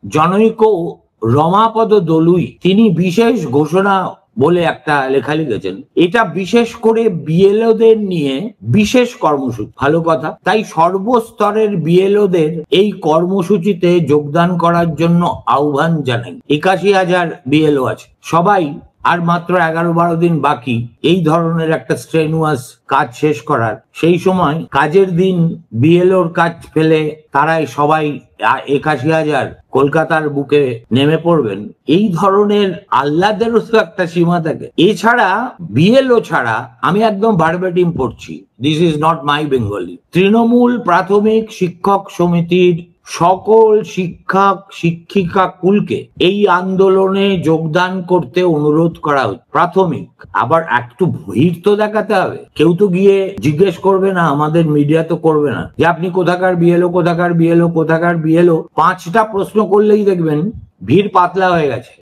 জনৈক রমাপদ দলুই তিনি বিশেষ ঘোষণা বলে একটা লেখা লিখেছেন, এটা বিশেষ করে বিএলওদের নিয়ে বিশেষ কর্মসূচি। ভালো কথা, তাই সর্বস্তরের বিএলওদের এই কর্মসূচিতে যোগদান করার জন্য আহ্বান জানাই। ৮১,০০০ বিএলও আছে, সবাই আর মাত্র ১১-১২ দিন বাকি এই ধরনের একটা স্ট্রেনুয়াস কাজ শেষ করার। সেই সময় কাজের দিন বিএলওর কাজ ফেলে তারাই সবাই ৮১,০০০ কলকাতার বুকে নেমে পড়বেন। এই ধরনের আহ্লাদেরও তো একটা সীমা থাকে। এছাড়া বিএলও ছাড়া, আমি একদম ভার্বাটিম পড়ছি, this is not my Bengali, Trinamool প্রাথমিক শিক্ষক সমিতির সকল শিক্ষক শিক্ষিকা কুলকে এই আন্দোলনে যোগদান করতে অনুরোধ করা হচ্ছে। প্রাথমিক, আবার একটু ভিড় তো দেখাতে হবে। কেউ তো গিয়ে জিজ্ঞেস করবে না, আমাদের মিডিয়া তো করবে না যে আপনি কোথাকার বিএলও, কোথাকার বিএলও, কোথাকার বিএলও। ৫টা প্রশ্ন করলেই দেখবেন ভিড় পাতলা হয়ে গেছে।